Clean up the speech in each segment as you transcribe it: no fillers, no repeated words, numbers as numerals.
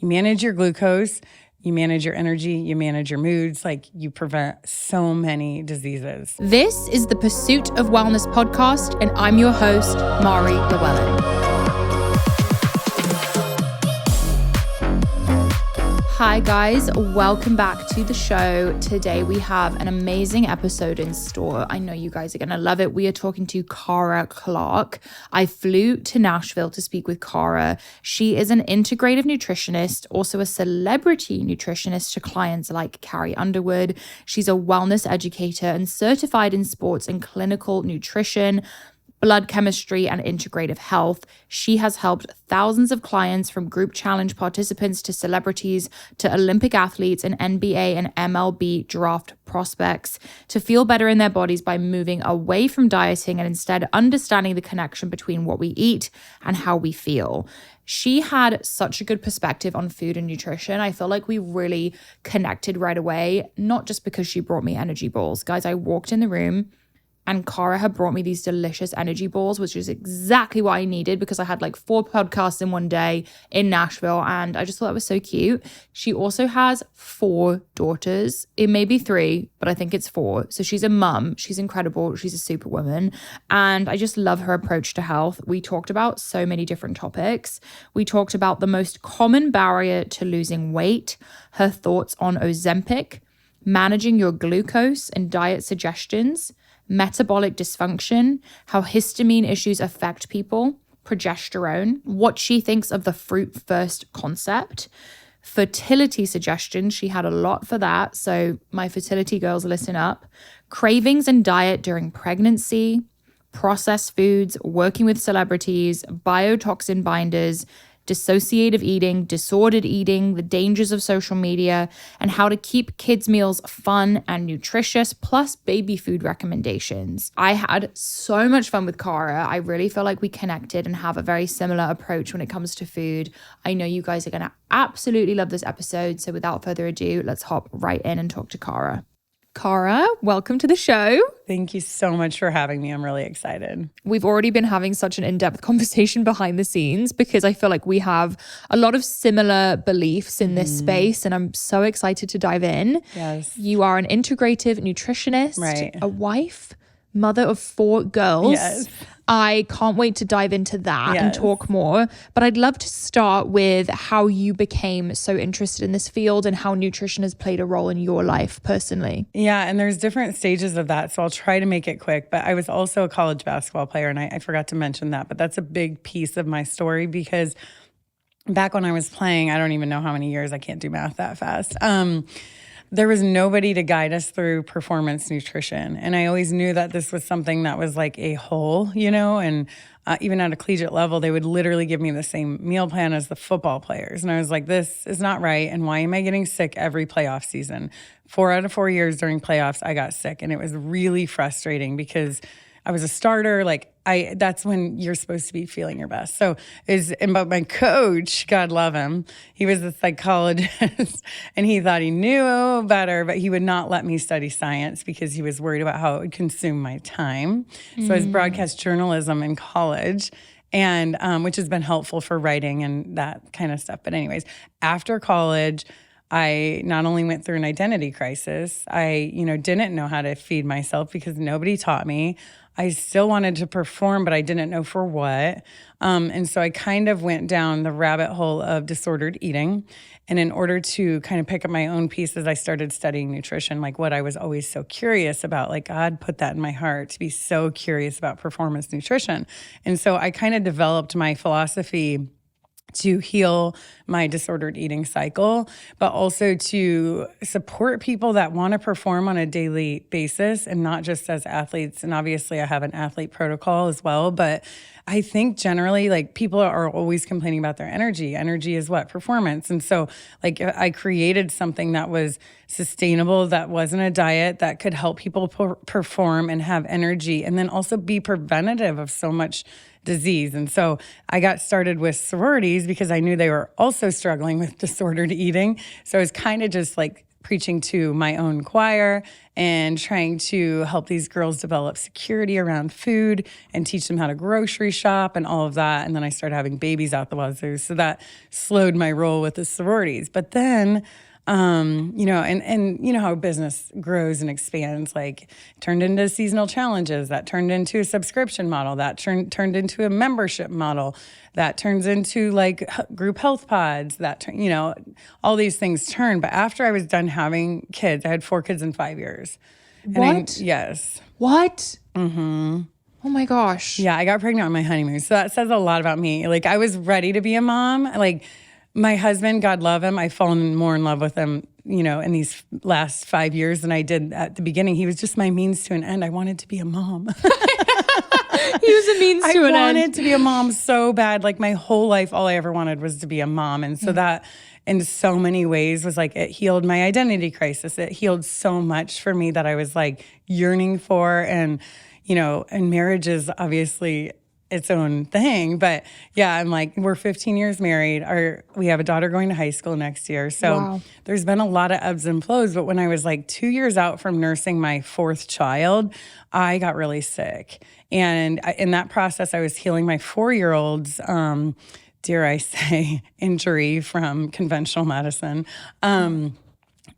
you manage your glucose, you manage your energy, you manage your moods, like you prevent so many diseases. This is the Pursuit of Wellness podcast, and I'm your host, Mari Llewellyn. Hi guys, welcome back to the show. Today we have an amazing episode in store. I know you guys are going to love it. We are talking to Cara Clark. I flew to Nashville to speak with Cara. She is an integrative nutritionist, also a celebrity nutritionist to clients like Carrie Underwood. She's a wellness educator and certified in sports and clinical nutrition, blood chemistry, and integrative health. She has helped thousands of clients, from group challenge participants to celebrities to Olympic athletes and NBA and MLB draft prospects, to feel better in their bodies by moving away from dieting and instead understanding the connection between what we eat and how we feel. She had such a good perspective on food and nutrition. I feel like we really connected right away, not just because she brought me energy balls. Guys, I walked in the room and Cara had brought me these delicious energy balls, which is exactly what I needed because I had like 4 podcasts in one day in Nashville, and I just thought that was so cute. She also has 4 daughters. It may be 3, but I think it's 4. So she's a mum. She's incredible. She's a superwoman. And I just love her approach to health. We talked about so many different topics. We talked about the most common barrier to losing weight, her thoughts on Ozempic, managing your glucose and diet suggestions, metabolic dysfunction, how histamine issues affect people, progesterone, what she thinks of the fruit first concept, fertility suggestions. She had a lot for that. So my fertility girls, listen up. Cravings and diet during pregnancy, processed foods, working with celebrities, biotoxin binders, dissociative eating, disordered eating, the dangers of social media, and how to keep kids' meals fun and nutritious, plus baby food recommendations. I had so much fun with Cara. I really feel like we connected and have a very similar approach when it comes to food. I know you guys are going to absolutely love this episode. So without further ado, let's hop right in and talk to Cara. Cara, welcome to the show. Thank you so much for having me. I'm really excited. We've already been having such an in-depth conversation behind the scenes because I feel like we have a lot of similar beliefs in this space, and I'm so excited to dive in. Yes. You are an integrative nutritionist, right, a wife, mother of 4 girls. Yes. I can't wait to dive into that and talk more. But I'd love to start with how you became so interested in this field and how nutrition has played a role in your life personally. Yeah, and there's different stages of that, so I'll try to make it quick. But I was also a college basketball player, and I forgot to mention that. But that's a big piece of my story because back when I was playing, I don't even know how many years, I can't do math that fast. There was nobody to guide us through performance nutrition. And I always knew that this was something that was like a whole, and even at a collegiate level, they would literally give me the same meal plan as the football players. And I was like, this is not right. And why am I getting sick every playoff season? 4 out of 4 years during playoffs, I got sick. And it was really frustrating because I was a starter. That's when you're supposed to be feeling your best. But my coach, God love him, he was a psychologist and he thought he knew better, but he would not let me study science because he was worried about how it would consume my time. So I was broadcast journalism in college, and which has been helpful for writing and that kind of stuff. But anyways, after college, I not only went through an identity crisis, I, didn't know how to feed myself because nobody taught me. I still wanted to perform, but I didn't know for what. And so I kind of went down the rabbit hole of disordered eating. And in order to kind of pick up my own pieces, I started studying nutrition, like what I was always so curious about. Like God put that in my heart to be so curious about performance nutrition. And so I kind of developed my philosophy to heal my disordered eating cycle, but also to support people that want to perform on a daily basis and not just as athletes. And obviously I have an athlete protocol as well, but I think generally people are always complaining about their energy. Energy is what? Performance. And so I created something that was sustainable, that wasn't a diet, that could help people perform and have energy, and then also be preventative of so much disease. And so I got started with sororities because I knew they were also struggling with disordered eating. So I was kind of just preaching to my own choir and trying to help these girls develop security around food and teach them how to grocery shop and all of that. And then I started having babies out the wazoo. So that slowed my role with the sororities. But then and you know how business grows and expands, like turned into seasonal challenges, that turned into a subscription model, that turned into a membership model, that turns into like group health pods, all these things turn. But after I was done having kids, I had 4 kids in 5 years. What? Yes. What? Mm-hmm. Oh my gosh. Yeah, I got pregnant on my honeymoon. So that says a lot about me. Like I was ready to be a mom. Like my husband, God love him, I've fallen more in love with him, in these last 5 years than I did at the beginning. He was just my means to an end. I wanted to be a mom. He was a means to an end. I wanted to be a mom so bad. Like my whole life, all I ever wanted was to be a mom. And so that in so many ways was like, it healed my identity crisis. It healed so much for me that I was like yearning for. And, and marriage is obviously its own thing. But yeah, I'm like, we're 15 years married. We have a daughter going to high school next year. So There's been a lot of ebbs and flows. But when I was like 2 years out from nursing my 4th child, I got really sick. And in that process, I was healing my 4-year-old's, dare I say, injury from conventional medicine. And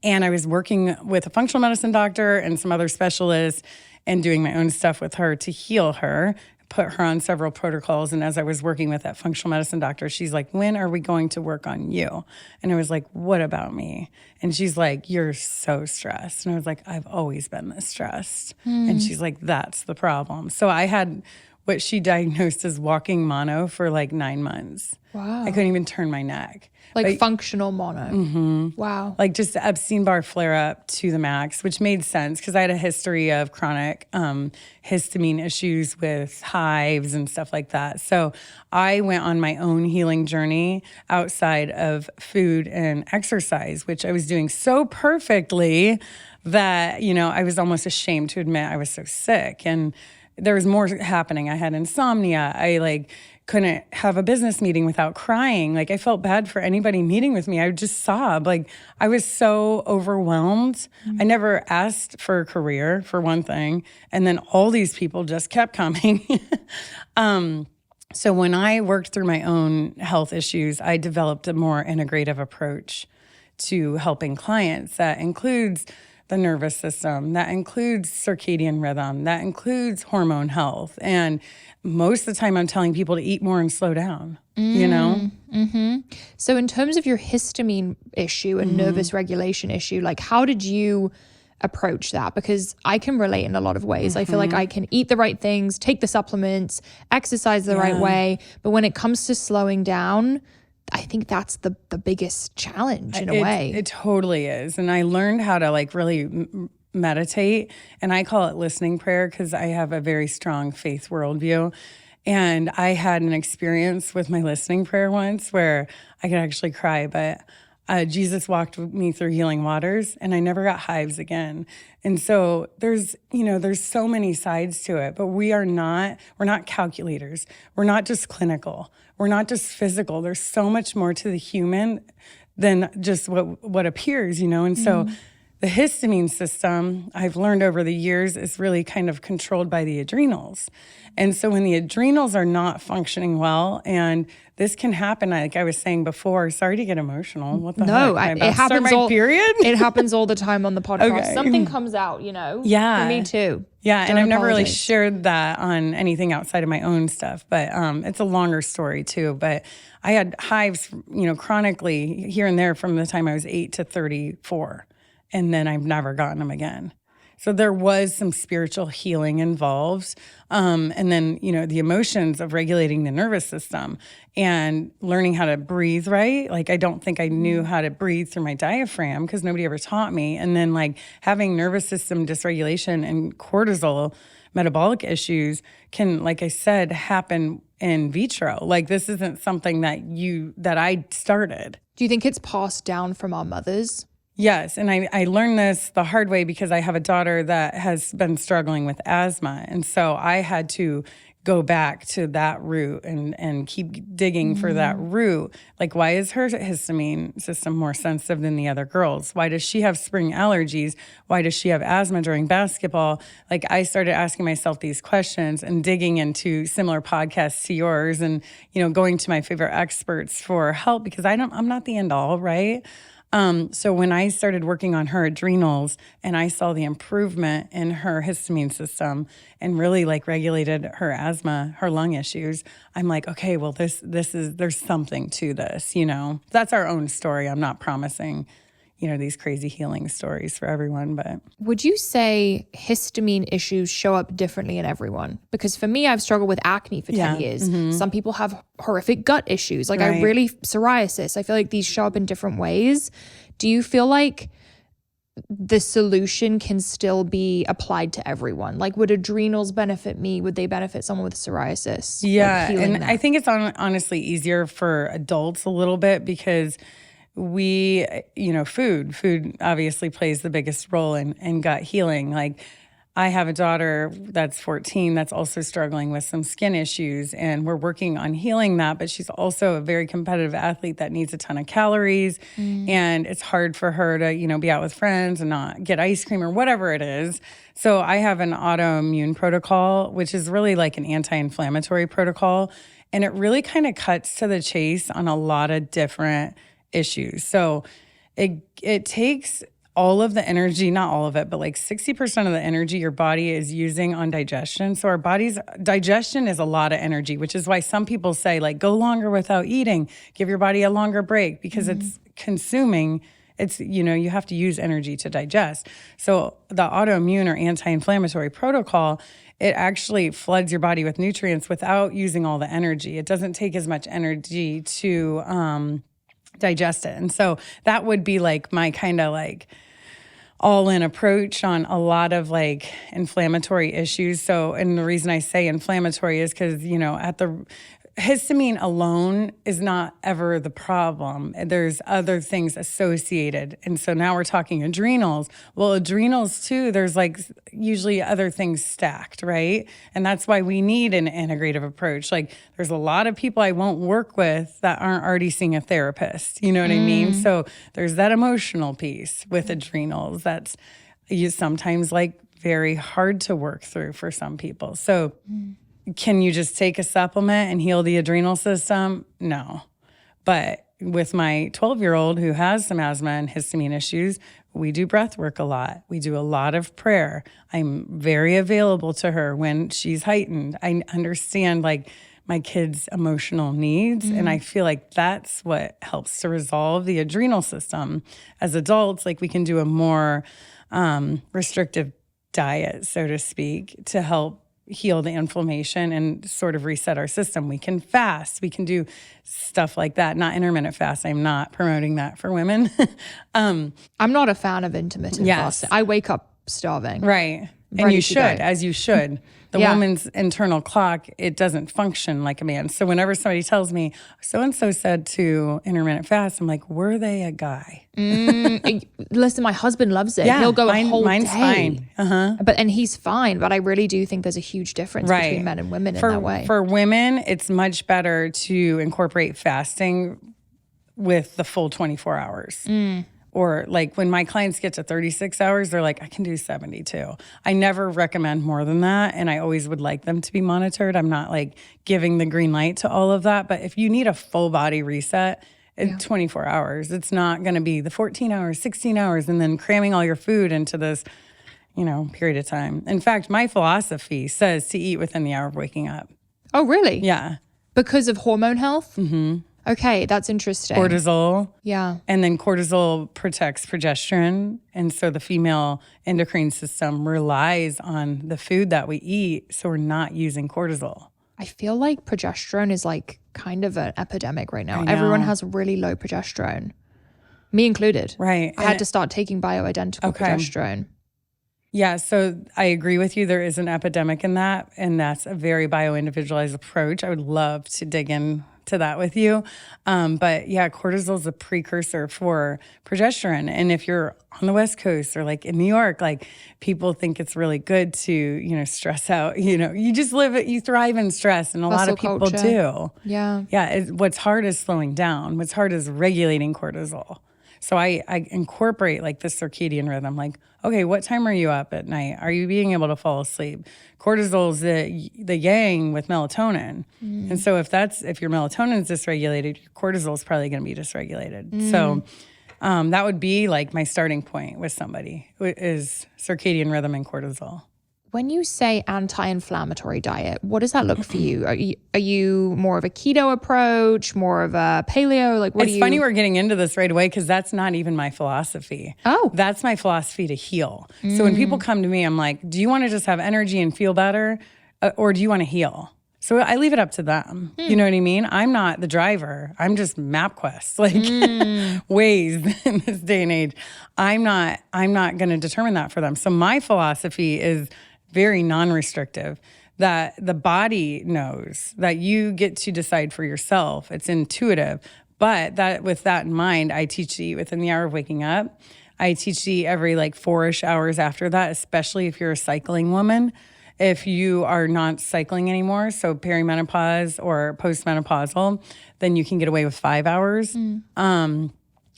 I was working with a functional medicine doctor and some other specialists and doing my own stuff with her to heal her, put her on several protocols. And as I was working with that functional medicine doctor, she's like, when are we going to work on you? And I was like, what about me? And she's like, you're so stressed. And I was like, I've always been this stressed. And she's like, that's the problem. So I had what she diagnosed as walking mono for like 9 months. Wow. I couldn't even turn my neck. Like functional mono. Mm-hmm. Wow. Like just Epstein-Barr flare-up to the max, which made sense because I had a history of chronic histamine issues with hives and stuff like that. So I went on my own healing journey outside of food and exercise, which I was doing so perfectly that, I was almost ashamed to admit I was so sick. And there was more happening. I had insomnia. I couldn't have a business meeting without crying. Like I felt bad for anybody meeting with me. I would just sob. Like I was so overwhelmed. I never asked for a career, for one thing. And then all these people just kept coming. So when I worked through my own health issues, I developed a more integrative approach to helping clients that includes the nervous system, that includes circadian rhythm, that includes hormone health. And most of the time I'm telling people to eat more and slow down, Mm-hmm. So in terms of your histamine issue and nervous regulation issue, like how did you approach that? Because I can relate in a lot of ways. I feel like I can eat the right things, take the supplements, exercise the right way. But when it comes to slowing down, I think that's the biggest challenge in a way. It totally is. And I learned how to really meditate, and I call it listening prayer because I have a very strong faith worldview. And I had an experience with my listening prayer once where I could actually cry, but Jesus walked me through healing waters and I never got hives again. And so there's so many sides to it, but we're not calculators. We're not just clinical. We're not just physical. There's so much more to the human than just what appears, And so the histamine system, I've learned over the years, is really kind of controlled by the adrenals. And so when the adrenals are not functioning well, and this can happen, like I was saying before, sorry to get emotional. What the heck? It happens period? It happens all the time on the podcast. Okay. Something comes out, Yeah. For me too. Yeah, and I've never really shared that on anything outside of my own stuff, but it's a longer story too. But I had hives, chronically here and there from the time I was 8 to 34. And then I've never gotten them again. So there was some spiritual healing involved. And then, the emotions of regulating the nervous system and learning how to breathe right. Like, I don't think I knew how to breathe through my diaphragm because nobody ever taught me. And then having nervous system dysregulation and cortisol metabolic issues can, like I said, happen in vitro. Like, this isn't something that I started. Do you think it's passed down from our mothers? Yes, and I learned this the hard way because I have a daughter that has been struggling with asthma. And so I had to go back to that root and keep digging for that root. Like, why is her histamine system more sensitive than the other girls? Why does she have spring allergies? Why does she have asthma during basketball? Like, I started asking myself these questions and digging into similar podcasts to yours and, going to my favorite experts for help because I'm not the end all, right? So when I started working on her adrenals and I saw the improvement in her histamine system and really like regulated her asthma, her lung issues, I'm like, okay, well, there's something to this, That's our own story. I'm not promising, these crazy healing stories for everyone, but. Would you say histamine issues show up differently in everyone? Because for me, I've struggled with acne for 10 years. Some people have horrific gut issues. Like psoriasis. I feel like these show up in different ways. Do you feel like the solution can still be applied to everyone? Like, would adrenals benefit me? Would they benefit someone with psoriasis? Yeah. And I think it's honestly easier for adults a little bit because food obviously plays the biggest role in gut healing. Like, I have a daughter that's 14 that's also struggling with some skin issues, and we're working on healing that, but she's also a very competitive athlete that needs a ton of calories, and it's hard for her to, be out with friends and not get ice cream or whatever it is. So I have an autoimmune protocol, which is really like an anti-inflammatory protocol, and it really kind of cuts to the chase on a lot of different issues. So it takes all of the energy, not all of it, but like 60% of the energy your body is using on digestion. So our body's digestion is a lot of energy, which is why some people say like go longer without eating, give your body a longer break because it's consuming. It's, you have to use energy to digest. So the autoimmune or anti-inflammatory protocol, it actually floods your body with nutrients without using all the energy. It doesn't take as much energy to digest it. And so that would be like my kind of like all-in approach on a lot of like inflammatory issues. So, and the reason I say inflammatory is because, histamine alone is not ever the problem. There's other things associated. And so now we're talking adrenals. Well, adrenals too, there's like usually other things stacked, right? And that's why we need an integrative approach. Like there's a lot of people I won't work with that aren't already seeing a therapist. You know what I mean? So there's that emotional piece with adrenals that's sometimes like very hard to work through for some people. So can you just take a supplement and heal the adrenal system? No. But with my 12-year-old who has some asthma and histamine issues, we do breath work a lot. We do a lot of prayer. I'm very available to her when she's heightened. I understand like my kids' emotional needs. And I feel like that's what helps to resolve the adrenal system. As adults, like we can do a more restrictive diet, so to speak, to help heal the inflammation and sort of reset our system. We can fast. We can do stuff like that. Not intermittent fast. I'm not promoting that for women. I'm not a fan of intermittent fasting. I wake up starving. Right. And you should, as you should. The woman's internal clock, it doesn't function like a man. So whenever somebody tells me, so-and-so said to intermittent fast, I'm like, were they a guy? Listen, my husband loves it. Yeah, he'll go a whole mine's day. fine. And he's fine. But I really do think there's a huge difference between men and women in that way. For women, it's much better to incorporate fasting with the full 24 hours. Or like when my clients get to 36 hours, they're like, I can do 72. I never recommend more than that. And I always would like them to be monitored. I'm not like giving the green light to all of that. But if you need a full body reset, it's 24 hours. It's not going to be the 14 hours, 16 hours, and then cramming all your food into this, period of time. In fact, my philosophy says to eat within the hour of waking up. Oh, really? Yeah. Because of hormone health? Mm-hmm. Okay, that's interesting. Cortisol. Yeah. And then cortisol protects progesterone. And so the female endocrine system relies on the food that we eat. So we're not using cortisol. I feel like progesterone is like kind of an epidemic right now. Everyone has really low progesterone. Me included. Right. I had to start taking bioidentical progesterone. Yeah, so I agree with you. There is an epidemic in that, and that's a very bio-individualized approach. I would love to dig in to that with you. But yeah, cortisol is a precursor for progesterone. And if you're on the West Coast or like in New York, like people think it's really good to, stress out. You thrive in stress, and a lot of people do. Yeah. Yeah. What's hard is slowing down. What's hard is regulating cortisol. So I incorporate like the circadian rhythm, like, okay, what time are you up at night? Are you being able to fall asleep? Cortisol is the yang with melatonin. And so if your melatonin is dysregulated, your cortisol is probably going to be dysregulated. So that would be like my starting point with somebody is circadian rhythm and cortisol. When you say anti-inflammatory diet, what does that look for you? Are you more of a keto approach, more of a paleo? Like, It's funny we're getting into this right away because that's not even my philosophy. Oh. That's my philosophy to heal. So when people come to me, I'm like, do you want to just have energy and feel better, or do you want to heal? So I leave it up to them. You know what I mean? I'm not the driver. I'm just MapQuest, like Waze in this day and age. I'm not going to determine that for them. So my philosophy is very non-restrictive, that the body knows, that you get to decide for yourself. It's intuitive. But with that in mind, I teach to eat within the hour of waking up. I teach to eat every 4-ish hours after that, especially if you're a cycling woman. If you are not cycling anymore, so perimenopause or postmenopausal, then you can get away with 5 hours.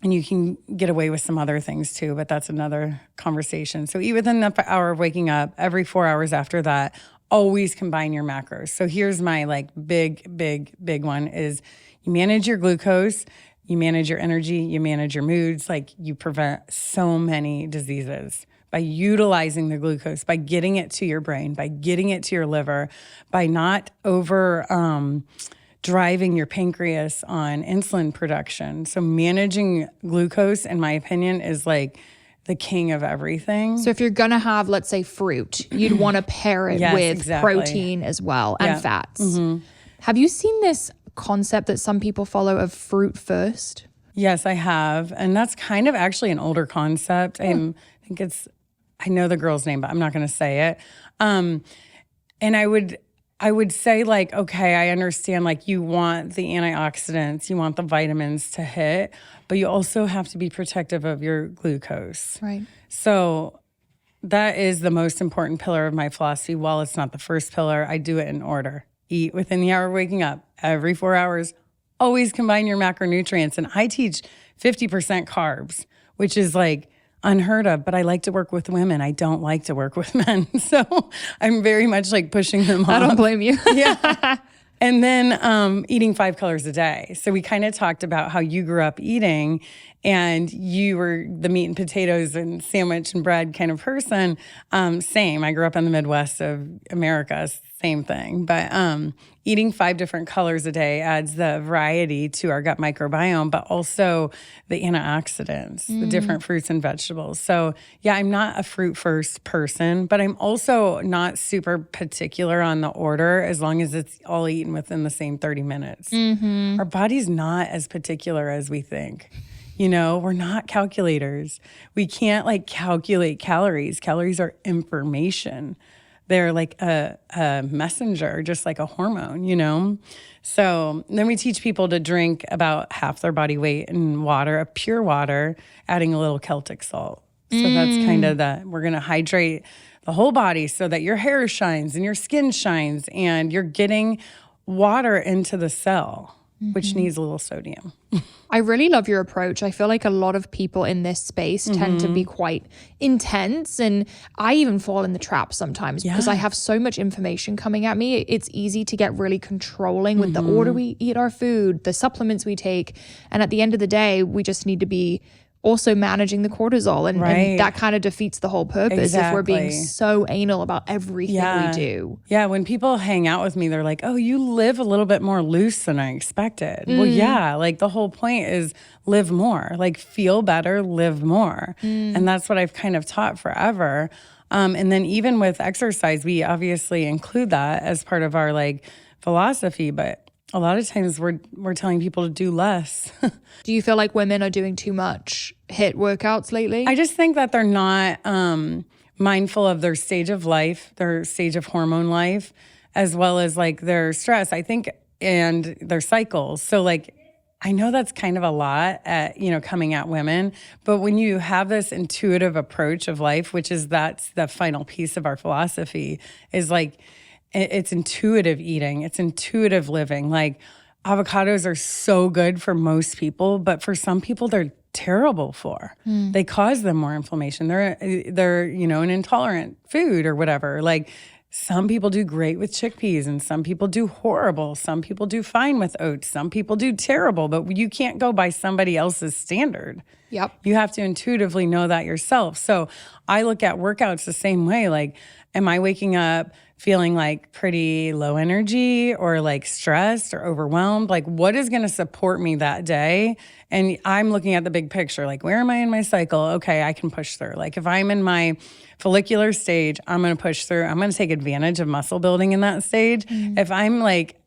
And you can get away with some other things too, but that's another conversation. So eat within the hour of waking up. Every 4 hours after that, always combine your macros. So here's my big one is you manage your glucose, you manage your energy, you manage your moods. You prevent so many diseases by utilizing the glucose, by getting it to your brain, by getting it to your liver, by not driving your pancreas on insulin production. So managing glucose, in my opinion, is the king of everything. So if you're going to have, let's say, fruit, you'd want to pair it with protein as well and fats. Have you seen this concept that some people follow of fruit first? Yes, I have. And that's kind of actually an older concept. I know the girl's name, but I'm not going to say it. And I would say okay, I understand you want the antioxidants, you want the vitamins to hit, but you also have to be protective of your glucose. Right. So that is the most important pillar of my philosophy. While it's not the first pillar, I do it in order. Eat within the hour of waking up. Every 4 hours, always combine your macronutrients. And I teach 50% carbs, which is unheard of, but I like to work with women. I don't like to work with men. So I'm very much pushing them off. I don't blame you. Yeah. And then eating 5 colors a day. So we kind of talked about how you grew up eating and you were the meat and potatoes and sandwich and bread kind of person. Same. I grew up in the Midwest of America. Same thing. But eating 5 different colors a day adds the variety to our gut microbiome, but also the antioxidants, the different fruits and vegetables. So yeah, I'm not a fruit first person, but I'm also not super particular on the order as long as it's all eaten within the same 30 minutes. Our body's not as particular as we think. We're not calculators. We can't calculate calories. Calories are information. They're like a messenger, just like a hormone, So then we teach people to drink about half their body weight in water, a pure water, adding a little Celtic salt. So that's kind of we're going to hydrate the whole body so that your hair shines and your skin shines and you're getting water into the cell, which needs a little sodium. I really love your approach. I feel like a lot of people in this space tend to be quite intense, and I even fall in the trap sometimes because I have so much information coming at me. It's easy to get really controlling with the order we eat our food, the supplements we take, and at the end of the day, we just need to be also managing the cortisol, and that kind of defeats the whole purpose if we're being so anal about everything we do. Yeah, when people hang out with me, they're like, oh, you live a little bit more loose than I expected. Well, yeah, the whole point is live more, feel better, live more. And that's what I've kind of taught forever. And then even with exercise, we obviously include that as part of our philosophy, but a lot of times we're telling people to do less. Do you feel like women are doing too much HIIT workouts lately? I just think that they're not mindful of their stage of life, their stage of hormone life, as well as their stress. I think and their cycles. So like, I know that's kind of a lot at, coming at women, but when you have this intuitive approach of life, which is that's the final piece of our philosophy, is like, it's intuitive eating. It's intuitive living. Like avocados are so good for most people, but for some people they're terrible for. They cause them more inflammation. They're an intolerant food or whatever. Like some people do great with chickpeas and some people do horrible. Some people do fine with oats. Some people do terrible, but you can't go by somebody else's standard. Yep. You have to intuitively know that yourself. So I look at workouts the same way. Like, am I waking up feeling like pretty low energy or like stressed or overwhelmed? Like what is going to support me that day? And I'm looking at the big picture. Like where am I in my cycle? Okay, I can push through. Like if I'm in my follicular stage, I'm going to push through. I'm going to take advantage of muscle building in that stage. If I'm like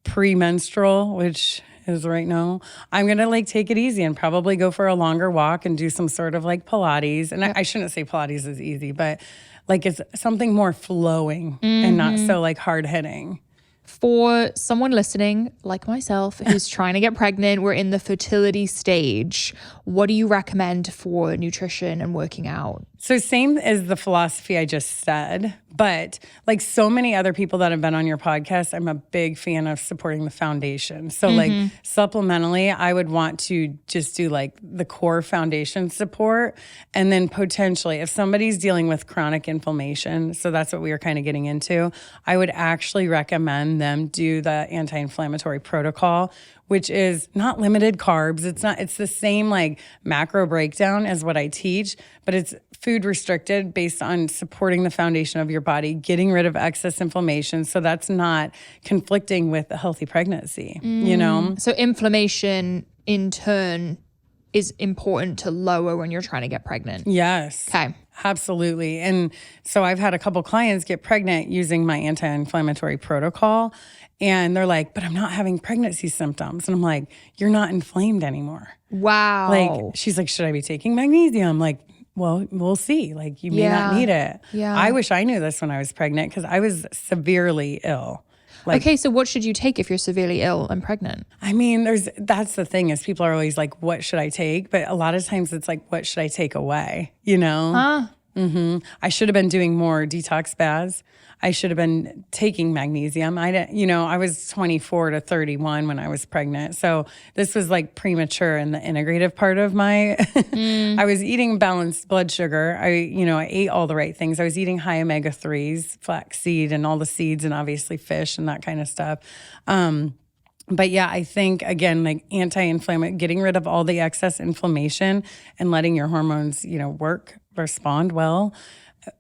premenstrual, which is right now, I'm going to like take it easy and probably go for a longer walk and do some sort of like Pilates. And I shouldn't say Pilates is easy, but like it's something more flowing and not so like hard hitting. For someone listening like myself who's trying to get pregnant, we're in the fertility stage. What do you recommend for nutrition and working out? So same as the philosophy I just said, but like so many other people that have been on your podcast, I'm a big fan of supporting the foundation. So like supplementally, I would want to just do like the core foundation support. And then potentially if somebody's dealing with chronic inflammation, so that's what we were kind of getting into, I would actually recommend them do the anti-inflammatory protocol, which is not limited carbs. It's the same like macro breakdown as what I teach, but it's food restricted based on supporting the foundation of your body, getting rid of excess inflammation. So that's not conflicting with a healthy pregnancy, So inflammation in turn is important to lower when you're trying to get pregnant. Yes. Okay. Absolutely. And so I've had a couple clients get pregnant using my anti-inflammatory protocol. And they're like, but I'm not having pregnancy symptoms. And I'm like, you're not inflamed anymore. Wow. Like, she's like, should I be taking magnesium? Like, well, we'll see. Like, you may not need it. Yeah. I wish I knew this when I was pregnant because I was severely ill. Like, okay, so what should you take if you're severely ill and pregnant? I mean, that's the thing is people are always like, what should I take? But a lot of times it's like, what should I take away? I should have been doing more detox baths. I should have been taking magnesium. I was 24 to 31 when I was pregnant. So this was like premature in the integrative part of my, I was eating balanced blood sugar. I ate all the right things. I was eating high omega-3s, flaxseed and all the seeds and obviously fish and that kind of stuff. But yeah, I think again, like anti-inflammatory, getting rid of all the excess inflammation and letting your hormones, respond well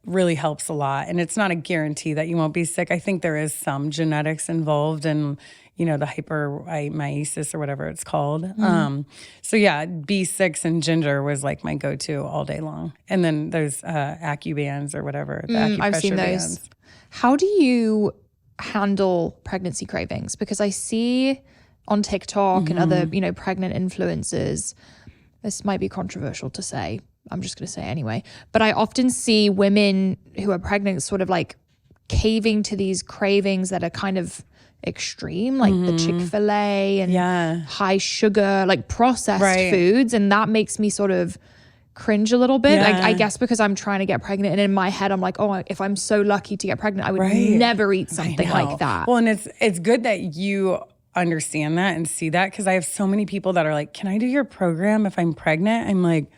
really helps a lot. And it's not a guarantee that you won't be sick. I think there is some genetics involved in, the hypermeiosis or whatever it's called. So yeah, B6 and ginger was like my go-to all day long. And then there's AccuBands or whatever, the acupressure I've seen those. bands. How do you handle pregnancy cravings? Because I see on TikTok and other, pregnant influencers, this might be controversial to say, I'm just going to say anyway, but I often see women who are pregnant sort of like caving to these cravings that are kind of extreme, like the Chick-fil-A and high sugar, like processed foods. And that makes me sort of cringe a little bit. Yeah. I guess because I'm trying to get pregnant and in my head, I'm like, oh, if I'm so lucky to get pregnant, I would never eat something like that. Well, and it's good that you understand that and see that because I have so many people that are like, can I do your program if I'm pregnant? I'm like,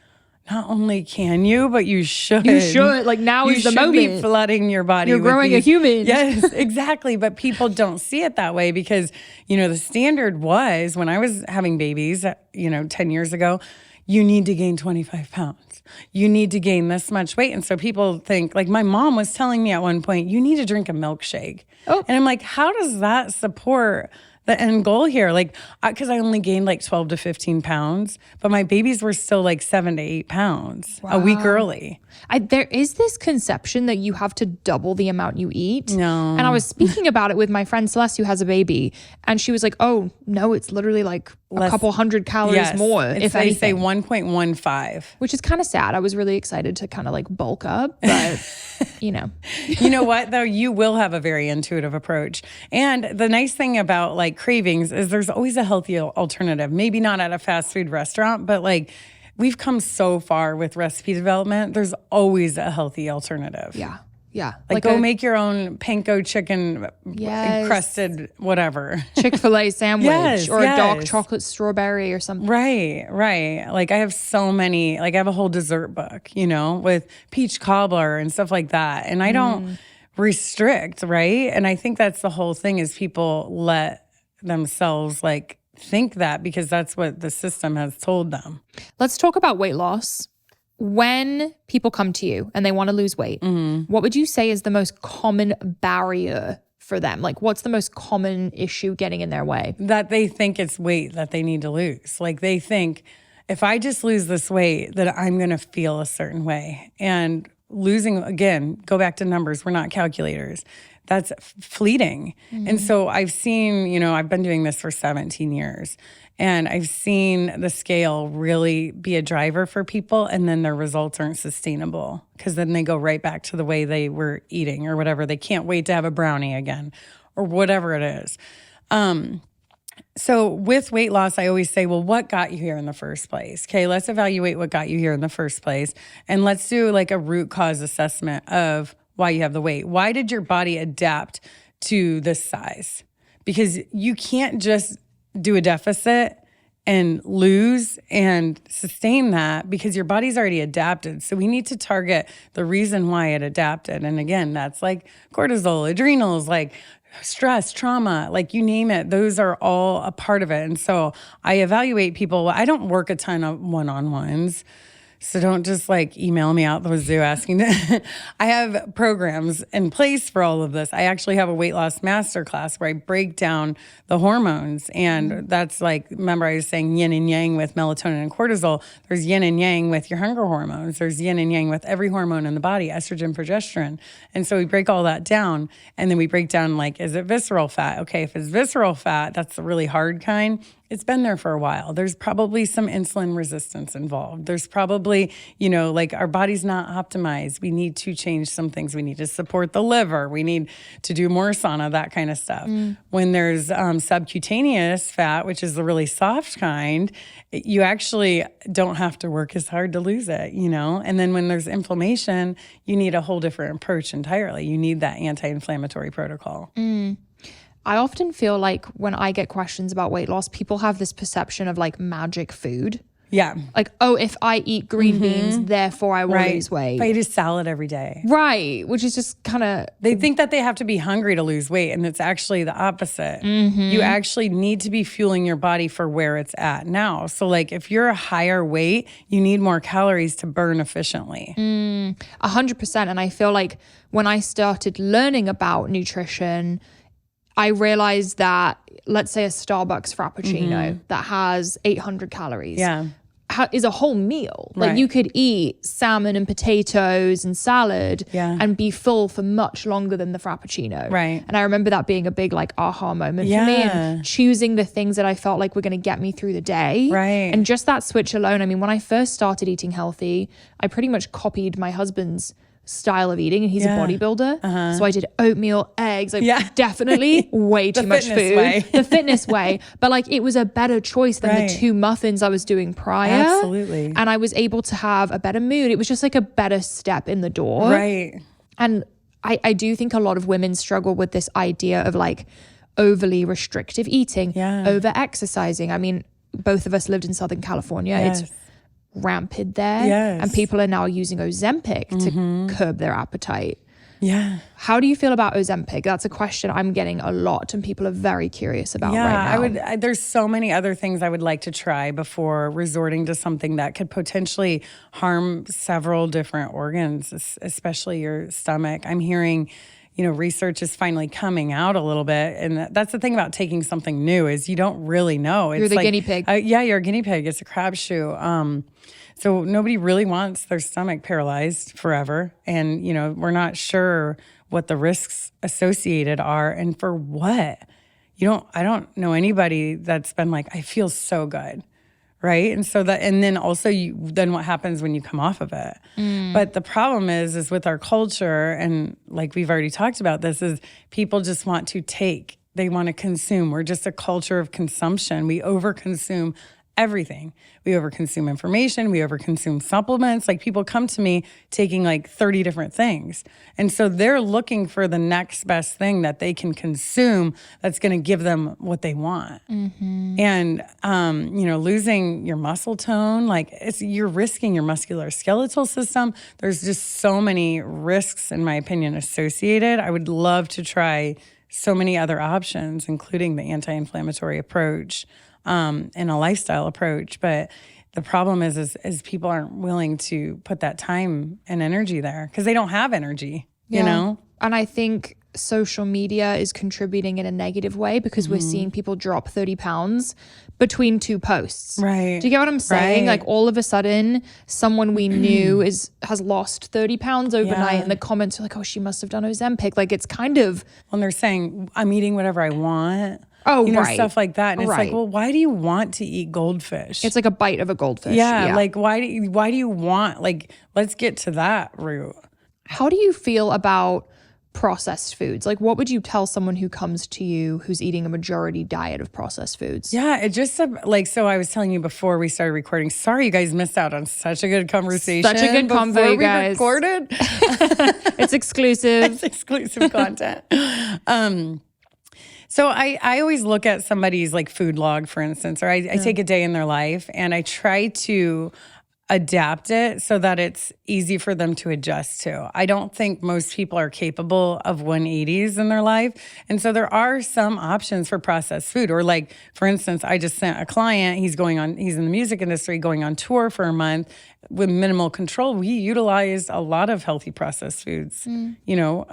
not only can you, but you should. You should. Like now is the moment. You should be flooding your body. You're growing a human. Yes, exactly. But people don't see it that way because, the standard was when I was having babies, 10 years ago, you need to gain 25 pounds. You need to gain this much weight. And so people think, like my mom was telling me at one point, you need to drink a milkshake. Oh. And I'm like, how does that support the end goal here? Like, because I only gained like 12 to 15 pounds, but my babies were still like 7 to 8 pounds a week early. There is this conception that you have to double the amount you eat. No. And I was speaking about it with my friend Celeste who has a baby. And she was like, oh, no, it's literally like a couple hundred calories more, if they say anything. 1.15. Which is kind of sad. I was really excited to kind of like bulk up, but you know. You know what, though? You will have a very intuitive approach. And the nice thing about like Cravings is there's always a healthy alternative. Maybe not at a fast food restaurant, but like we've come so far with recipe development. There's always a healthy alternative. Yeah. Yeah. Like go make your own panko chicken crusted whatever. Chick-fil-A sandwich or yes. a dark chocolate strawberry or something. Right. Like I have so many, like I have a whole dessert book, you know, with peach cobbler and stuff like that. And I don't restrict, right? And I think that's the whole thing is people let themselves like think that because that's what the system has told them. Let's talk about weight loss. When people come to you and they want to lose weight, what would you say is the most common barrier for them? Like what's the most common issue getting in their way? That they think it's weight that they need to lose. Like they think if I just lose this weight that I'm going to feel a certain way. And losing, again, go back to numbers. We're not calculators. That's fleeting. And so I've seen, you know, I've been doing this for 17 years. And I've seen the scale really be a driver for people, and then their results aren't sustainable because then they go right back to the way they were eating or whatever. They can't wait to have a brownie again or whatever it is. So with weight loss, I always say, well, what got you here in the first place? Okay, let's evaluate what got you here in the first place. And let's do like a root cause assessment of why you have the weight. Why did your body adapt to this size? Because you can't just do a deficit and lose and sustain that because your body's already adapted. So we need to target the reason why it adapted. And again, that's like cortisol, adrenals, like stress, trauma, like you name it. Those are all a part of it. And so I evaluate people. I don't work a ton of one-on-ones. So don't just like email me out the wazoo asking. I have programs in place for all of this. I actually have a weight loss masterclass where I break down the hormones. And that's like, remember I was saying yin and yang with melatonin and cortisol. There's yin and yang with your hunger hormones. There's yin and yang with every hormone in the body, estrogen, progesterone. And so we break all that down. And then we break down like, is it visceral fat? Okay, if it's visceral fat, that's the really hard kind. It's been there for a while. There's probably some insulin resistance involved. There's probably, you know, like our body's not optimized. We need to change some things. We need to support the liver. We need to do more sauna, that kind of stuff. When there's subcutaneous fat, which is the really soft kind, you actually don't have to work as hard to lose it, you know? And then when there's inflammation, you need a whole different approach entirely. You need that anti-inflammatory protocol. I often feel like when I get questions about weight loss, people have this perception of like magic food. Yeah. Like, oh, if I eat green beans, therefore I will lose weight. If I eat a salad every day. Right. Which is just kind of... They think that they have to be hungry to lose weight, and it's actually the opposite. You actually need to be fueling your body for where it's at now. So like if you're a higher weight, you need more calories to burn efficiently. 100%. And I feel like when I started learning about nutrition, I realized that, let's say a Starbucks Frappuccino that has 800 calories is a whole meal. Like you could eat salmon and potatoes and salad and be full for much longer than the Frappuccino. Right. And I remember that being a big like aha moment for me, and choosing the things that I felt like were going to get me through the day. Right. And just that switch alone. I mean, when I first started eating healthy, I pretty much copied my husband's style of eating, and he's a bodybuilder. So I did oatmeal, eggs, like definitely way too much food. The fitness way. But like it was a better choice than the 2 muffins I was doing prior. Absolutely. And I was able to have a better mood. It was just like a better step in the door. Right. And I do think a lot of women struggle with this idea of like overly restrictive eating, over exercising. I mean, both of us lived in Southern California. It's rampant there, and people are now using Ozempic to curb their appetite. How do you feel about Ozempic? That's a question I'm getting a lot, and people are very curious about right now. There's so many other things I would like to try before resorting to something that could potentially harm several different organs, especially your stomach. I'm hearing, you know, research is finally coming out a little bit. And that's the thing about taking something new is you don't really know. You're the guinea pig. You're a guinea pig. It's a crapshoot. So nobody really wants their stomach paralyzed forever. And, you know, we're not sure what the risks associated are and for what. I don't know anybody that's been like, I feel so good. Right. And so and then also then what happens when you come off of it? But the problem is with our culture, and like we've already talked about this, is people just want to take, they want to consume. We're just a culture of consumption. We overconsume everything. We overconsume information. We overconsume supplements. Like people come to me taking like 30 different things. And so they're looking for the next best thing that they can consume that's going to give them what they want. And, losing your muscle tone, like you're risking your musculoskeletal system. There's just so many risks, in my opinion, associated. I would love to try so many other options, including the anti-inflammatory approach. And a lifestyle approach. But the problem is people aren't willing to put that time and energy there because they don't have energy, you know? And I think social media is contributing in a negative way because we're seeing people drop 30 pounds between 2 posts. Right. Do you get what I'm saying? Right. Like all of a sudden, someone we knew has lost 30 pounds overnight, and the comments are like, oh, she must have done Ozempic. Like it's kind of... When they're saying, I'm eating whatever I want. Oh, right. Stuff like that. And it's like, well, why do you want to eat goldfish? It's like a bite of a goldfish. Yeah. Like, why do you want, like, let's get to that root. How do you feel about processed foods? Like, what would you tell someone who comes to you who's eating a majority diet of processed foods? Yeah, it just so I was telling you before we started recording. Sorry, you guys missed out on such a good conversation. Such a good convo, you guys. Recorded. It's exclusive. It's exclusive content. So I always look at somebody's like food log, for instance, or I take a day in their life and I try to adapt it so that it's easy for them to adjust to. I don't think most people are capable of 180s in their life. And so there are some options for processed food. Or like, for instance, I just sent a client, he's in the music industry, going on tour for a month with minimal control. We utilized a lot of healthy processed foods,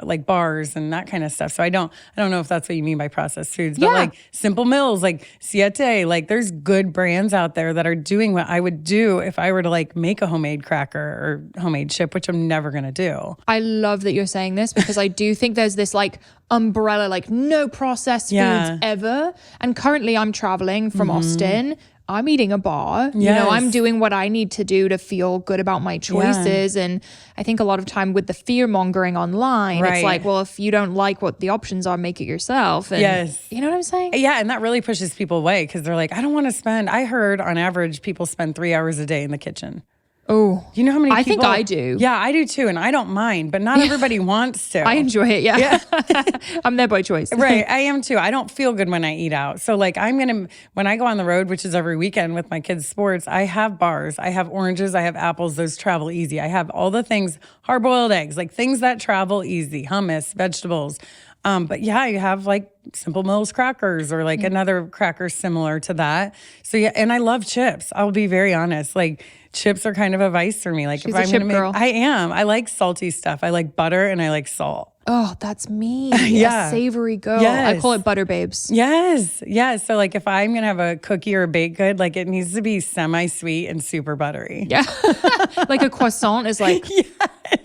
like bars and that kind of stuff. So I don't know if that's what you mean by processed foods, but like simple meals, like Siete, like there's good brands out there that are doing what I would do if I were to like make a homemade cracker or homemade chip, which I'm never going to do. I love that you're saying this because I do think there's this like umbrella, like no processed foods ever. And currently I'm traveling from Austin. I'm eating a bar, I'm doing what I need to do to feel good about my choices. And I think a lot of time with the fear mongering online, it's like, well, if you don't like what the options are, make it yourself. And you know what I'm saying? Yeah. And that really pushes people away because they're like, I don't want to spend, I heard on average people spend 3 hours a day in the kitchen. Oh, you know how many people? I think I do. Yeah, I do too. And I don't mind, but not everybody wants to. I enjoy it. Yeah. I'm there by choice. Right. I am too. I don't feel good when I eat out. So like when I go on the road, which is every weekend with my kids' sports, I have bars, I have oranges, I have apples. Those travel easy. I have all the things, hard-boiled eggs, like things that travel easy, hummus, vegetables. But yeah, you have like Simple Mills crackers or like another cracker similar to that. So yeah, and I love chips. I'll be very honest. Like chips are kind of a vice for me. Like She's if I'm a chip gonna girl. I am. I like salty stuff. I like butter and I like salt. Oh, that's me. Yeah. A savory girl. Yes. I call it butter babes. Yes. Yes. So like if I'm going to have a cookie or a baked good, like it needs to be semi-sweet and super buttery. Yeah. Like a croissant is like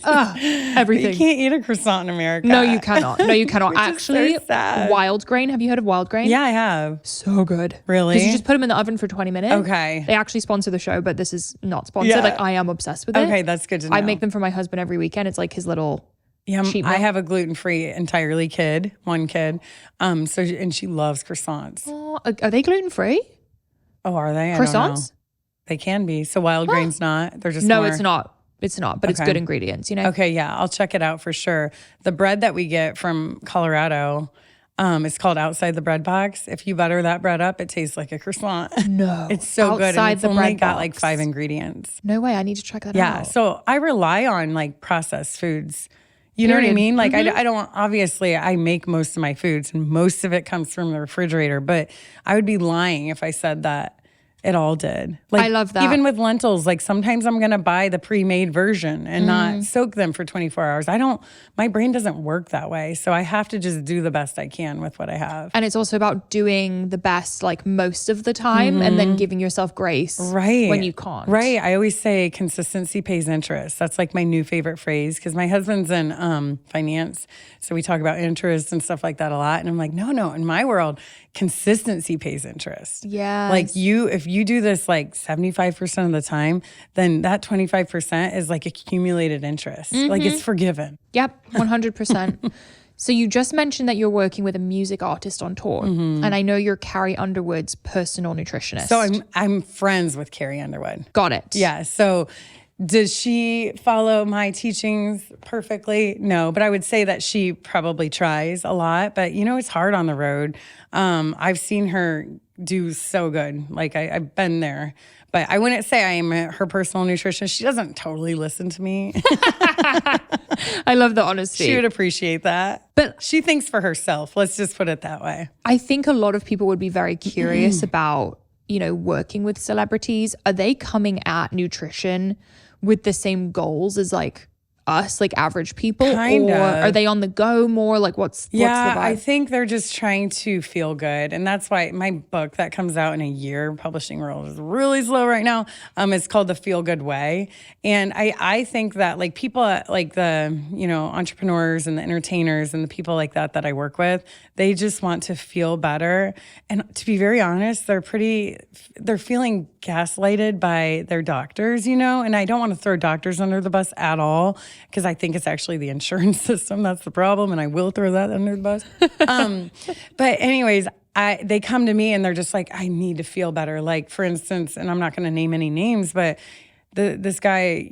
everything. You can't eat a croissant in America. No, you cannot. No, you cannot. Actually, so sad. wild grain. Have you heard of wild grain? Yeah, I have. So good. Really? Because you just put them in the oven for 20 minutes. Okay. They actually sponsor the show, but this is not sponsored. Yeah. Like I am obsessed with it. Okay, that's good to know. I make them for my husband every weekend. It's like his little... Yeah, cheat I meal. have a gluten-free entirely one kid. And she loves croissants. Oh, are they gluten-free? Oh, are they? I Croissants? don't know. They can be. So wild grain's not. They're just No, more... it's not. It's not, but it's good ingredients, Okay, yeah, I'll check it out for sure. The bread that we get from Colorado, it's called Outside the Bread Box. If you butter that bread up, it tastes like a croissant. No. It's so good. And Outside it's the only bread got box. like 5 ingredients. No way. I need to check that out. Yeah, so I rely on like processed foods. You know what I mean? Like I don't, obviously I make most of my foods and most of it comes from the refrigerator, but I would be lying if I said that It all did. I love that. Even with lentils, like sometimes I'm going to buy the pre-made version and not soak them for 24 hours. My brain doesn't work that way. So I have to just do the best I can with what I have. And it's also about doing the best like most of the time and then giving yourself grace when you can't. Right. I always say consistency pays interest. That's like my new favorite phrase because my husband's in finance. So we talk about interest and stuff like that a lot. And I'm like, no, in my world, consistency pays interest. Yeah. Like if you do this like 75% of the time, then that 25% is like accumulated interest. Like it's forgiven. Yep, 100%. So you just mentioned that you're working with a music artist on tour. And I know you're Carrie Underwood's personal nutritionist. So I'm friends with Carrie Underwood. Got it. Yeah. So does she follow my teachings perfectly? No, but I would say that she probably tries a lot. But it's hard on the road. I've seen her do so good. Like I've been there. But I wouldn't say I am her personal nutritionist. She doesn't totally listen to me. I love the honesty. She would appreciate that. But she thinks for herself. Let's just put it that way. I think a lot of people would be very curious about, working with celebrities. Are they coming at nutrition with the same goals as like us, like average people? Kind or of. are they on the go more? Like what's the vibe? I think they're just trying to feel good. And that's why my book that comes out in a year, publishing world is really slow right now. It's called The Feel Good Way. And I think that like people like the, entrepreneurs and the entertainers and the people like that I work with, they just want to feel better. And to be very honest, they're feeling gaslighted by their doctors, and I don't want to throw doctors under the bus at all, because I think it's actually the insurance system that's the problem, and I will throw that under the bus. But anyways, they come to me and they're just like, I need to feel better. Like for instance, and I'm not going to name any names, but this guy,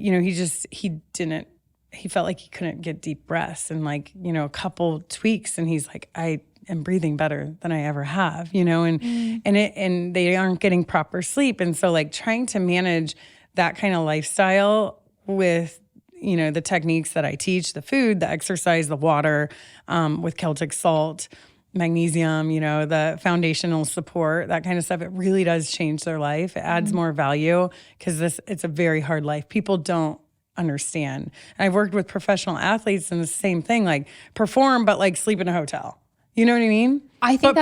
he felt like he couldn't get deep breaths, and like, a couple tweaks, and he's like, I am breathing better than I ever have, and they aren't getting proper sleep. And so like trying to manage that kind of lifestyle with the techniques that I teach, the food, the exercise, the water, with Celtic salt, magnesium, the foundational support, that kind of stuff, it really does change their life. It adds more value because it's a very hard life. People don't understand. And I've worked with professional athletes and the same thing, like perform, but like sleep in a hotel. You know what I mean? I think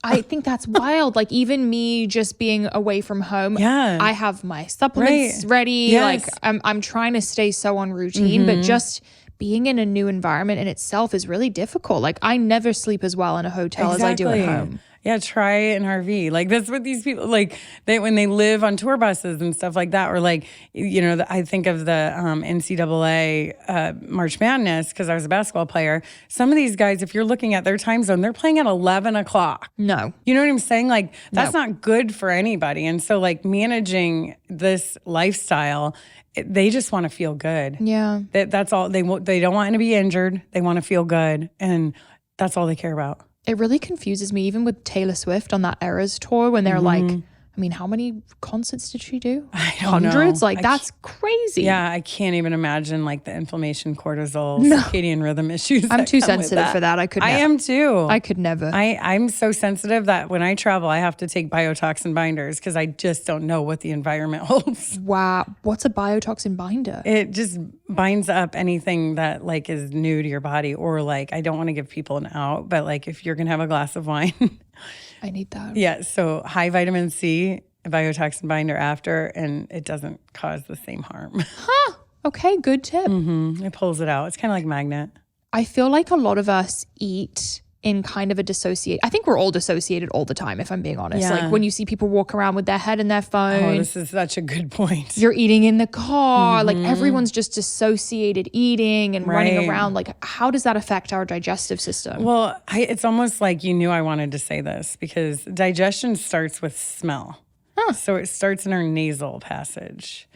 I think that's wild. Like even me just being away from home, I have my supplements ready. Yes. Like I'm trying to stay so on routine, but just being in a new environment in itself is really difficult. Like I never sleep as well in a hotel as I do at home. Yeah, try an RV. Like that's what these people like. When they live on tour buses and stuff like that, or like I think of the NCAA March Madness because I was a basketball player. Some of these guys, if you're looking at their time zone, they're playing at 11 o'clock. No, you know what I'm saying? Like that's not good for anybody. And so like managing this lifestyle, they just want to feel good. Yeah, that's all they want. They don't want to be injured. They want to feel good, and that's all they care about. It really confuses me, even with Taylor Swift on that Eras tour, when they're like, I mean, how many concerts did she do? Hundreds? Like, that's crazy. Yeah, I can't even imagine like the inflammation, cortisol, circadian rhythm issues. I'm too sensitive for that. I could never. I am too. I could never. I'm so sensitive that when I travel, I have to take biotoxin binders because I just don't know what the environment holds. Wow. What's a biotoxin binder? It just binds up anything that like is new to your body, or like, I don't want to give people an out, but like if you're going to have a glass of wine, I need that. Yeah, so high vitamin C, a biotoxin binder after, and it doesn't cause the same harm. Huh. Okay, good tip. It pulls it out. It's kind of like a magnet. I feel like a lot of us eat in kind of a I think we're all dissociated all the time, if I'm being honest. Yeah. Like when you see people walk around with their head in their phone. Oh, this is such a good point. You're eating in the car. Like everyone's just dissociated eating and running around. Like how does that affect our digestive system? Well, it's almost like you knew I wanted to say this because digestion starts with smell. So it starts in our nasal passage.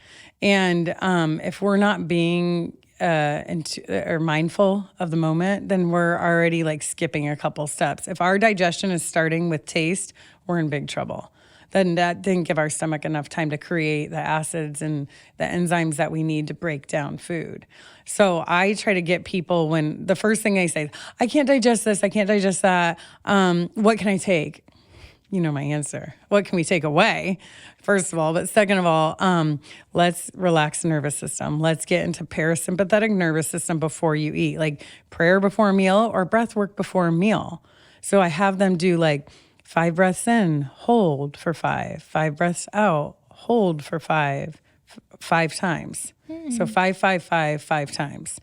And if we're not being or mindful of the moment, then we're already like skipping a couple steps. If our digestion is starting with taste, we're in big trouble. Then that didn't give our stomach enough time to create the acids and the enzymes that we need to break down food. So I try to get people when the first thing they say, I can't digest this, I can't digest that. What can I take? you know my answer. What can we take away, first of all? But second of all, let's relax the nervous system. Let's get into parasympathetic nervous system before you eat, like prayer before a meal or breath work before a meal. So I have them do like 5 breaths in, hold for 5, 5 breaths out, hold for 5 times. So 5, 5, 5, 5 times.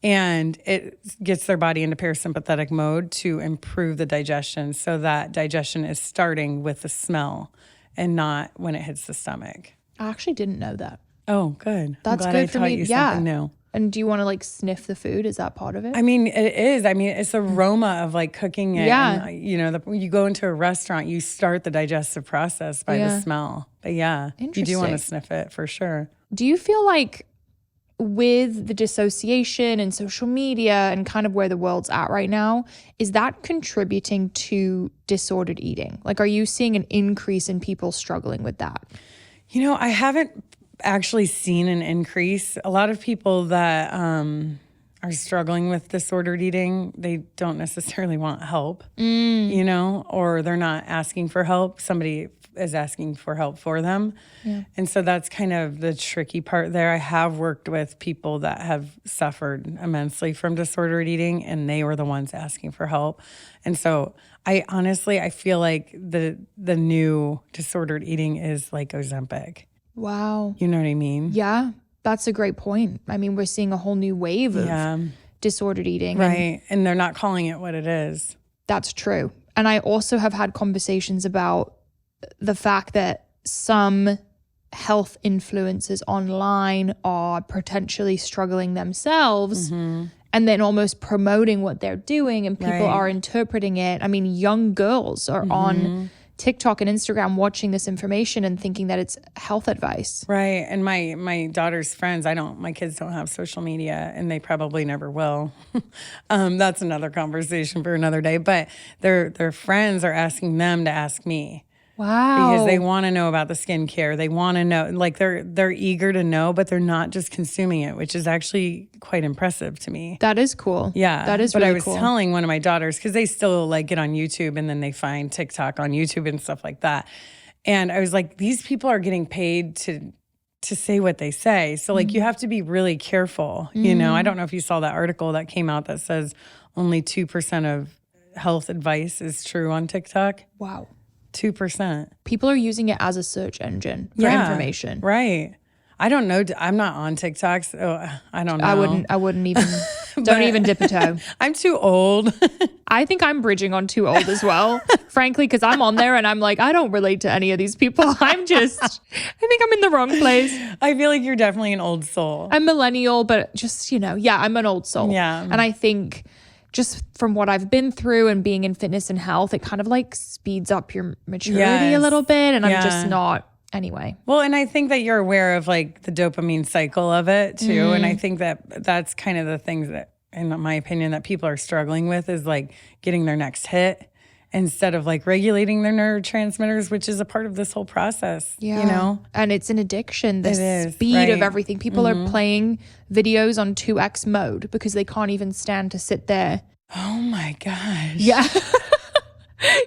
And it gets their body into parasympathetic mode to improve the digestion, so that digestion is starting with the smell and not when it hits the stomach. I actually didn't know that. Oh, good. That's I'm glad good I for taught me. you Yeah. something new. And do you want to like sniff the food? Is that part of it? I mean, it is. I mean, it's the aroma of like cooking it. Yeah. And, you know, you go into a restaurant, you start the digestive process by the smell. But yeah, you do want to sniff it for sure. Do you feel like with the dissociation and social media and kind of where the world's at right now, is that contributing to disordered eating? Like, are you seeing an increase in people struggling with that? You know, I haven't actually seen an increase. A lot of people that are struggling with disordered eating, they don't necessarily want help, you know, or they're not asking for help. Somebody is asking for help for them. Yeah. And so that's kind of the tricky part there. I have worked with people that have suffered immensely from disordered eating, and they were the ones asking for help. And so I feel like the new disordered eating is like Ozempic. Wow. You know what I mean? Yeah, that's a great point. I mean, we're seeing a whole new wave of disordered eating. Right. And they're not calling it what it is. That's true. And I also have had conversations about the fact that some health influencers online are potentially struggling themselves and then almost promoting what they're doing, and people are interpreting it. I mean, young girls are on TikTok and Instagram watching this information and thinking that it's health advice. Right. And my daughter's friends, my kids don't have social media, and they probably never will. That's another conversation for another day. But their friends are asking them to ask me. Wow. Because they want to know about the skincare. They want to know, like they're eager to know, but they're not just consuming it, which is actually quite impressive to me. That is cool. Yeah. That is really cool. But I was cool. telling one of my daughters, because they still like get on YouTube and then they find TikTok on YouTube and stuff like that. And I was like, these people are getting paid to say what they say. So like you have to be really careful. You know, I don't know if you saw that article that came out that says only 2% of health advice is true on TikTok. Wow. 2%. People are using it as a search engine for information. Right. I don't know. I'm not on TikTok, so I don't know. I wouldn't even, don't even dip a toe. I'm too old. I think I'm bridging on too old as well, frankly, because I'm on there and I'm like, I don't relate to any of these people. I think I'm in the wrong place. I feel like you're definitely an old soul. I'm millennial, but just, I'm an old soul. Yeah. And I think just from what I've been through and being in fitness and health, it kind of like speeds up your maturity a little bit. And I'm just not, anyway. Well, and I think that you're aware of like the dopamine cycle of it too. And I think that that's kind of the things that, in my opinion, that people are struggling with is like getting their next hit instead of like regulating their neurotransmitters, which is a part of this whole process, you know? And it's an addiction, the speed of everything. People are playing videos on 2x mode because they can't even stand to sit there. Oh my gosh. Yeah.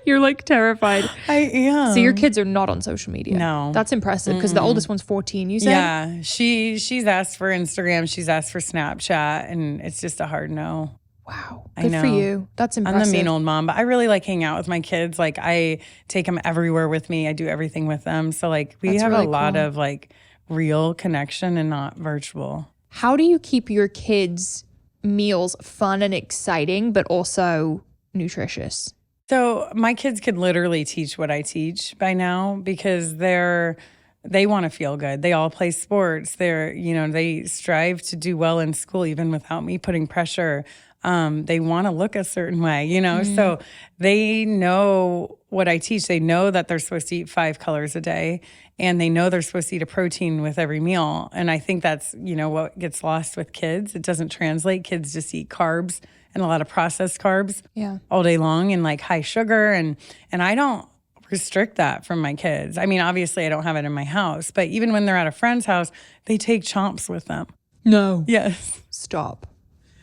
You're like terrified. I am. So your kids are not on social media? No. That's impressive because the oldest one's 14, you said? Yeah. She's asked for Instagram. She's asked for Snapchat, and it's just a hard no. Wow. Good for you. That's impressive. I'm the mean old mom, but I really like hanging out with my kids. Like I take them everywhere with me. I do everything with them. So like we have really a lot of like real connection and not virtual. How do you keep your kids' meals fun and exciting, but also nutritious? So my kids could literally teach what I teach by now because they want to feel good. They all play sports. They strive to do well in school even without me putting pressure. They want to look a certain way, so they know what I teach. They know that they're supposed to eat 5 colors a day, and they know they're supposed to eat a protein with every meal. And I think that's, what gets lost with kids. It doesn't translate. Kids just eat carbs and a lot of processed carbs all day long and like high sugar. And I don't restrict that from my kids. I mean, obviously I don't have it in my house, but even when they're at a friend's house, they take chomps with them. No. Yes. Stop.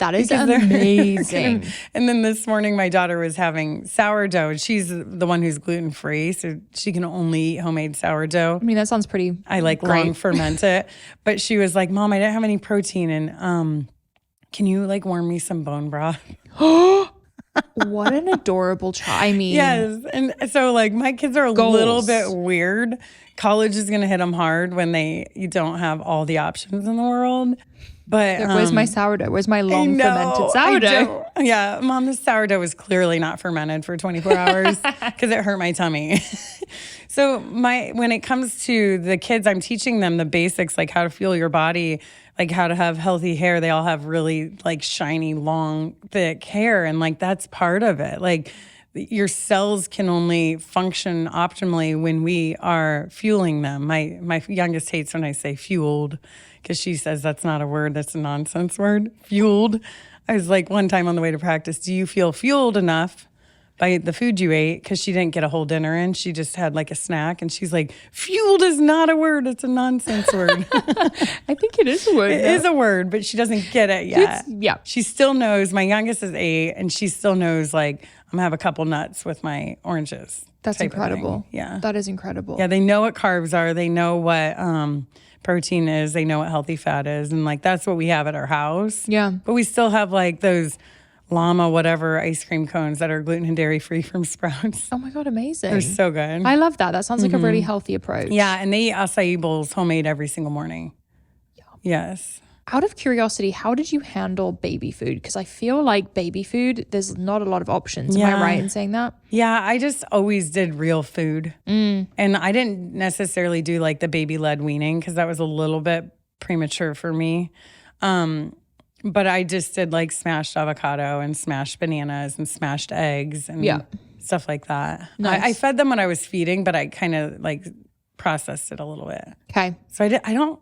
That is Because they're- amazing. And then this morning, my daughter was having sourdough. She's the one who's gluten-free, so she can only eat homemade sourdough. I mean, that sounds pretty I like great. long ferment it. But she was like, Mom, I didn't have any protein. And can you like warm me some bone broth? What an adorable child. I mean, Yes. And so like my kids are a little bit weird. College is going to hit them hard when you don't have all the options in the world. But where's my sourdough? Where's my long fermented sourdough? Yeah, Mom, this sourdough was clearly not fermented for 24 hours because it hurt my tummy. So when it comes to the kids, I'm teaching them the basics, like how to fuel your body, like how to have healthy hair. They all have really like shiny, long, thick hair. And like that's part of it. Like your cells can only function optimally when we are fueling them. My youngest hates when I say fueled because she says that's not a word, that's a nonsense word, fueled. I was like one time on the way to practice, do you feel fueled enough by the food you ate? Because she didn't get a whole dinner in. She just had like a snack. And she's like, fueled is not a word. It's a nonsense word. I think it is a word. It is a word, but she doesn't get it yet. Yeah. She still knows. My youngest is 8, and she still knows like, I'm gonna have a couple nuts with my oranges. That's incredible. Yeah. That is incredible. Yeah, they know what carbs are. They know what protein is. They know what healthy fat is. And like, that's what we have at our house. Yeah. But we still have like those llama whatever ice cream cones that are gluten and dairy free from Sprouts. Oh my God, amazing. They're so good. I love that. That sounds like a really healthy approach. Yeah, and they eat acai bowls homemade every single morning. Yeah. Yes. Out of curiosity, how did you handle baby food? Because I feel like baby food, there's not a lot of options. Am I right in saying that? Yeah, I just always did real food. And I didn't necessarily do like the baby-led weaning because that was a little bit premature for me. But I just did like smashed avocado and smashed bananas and smashed eggs and stuff like that. Nice. I fed them when I was feeding, but I kind of like processed it a little bit. Okay. So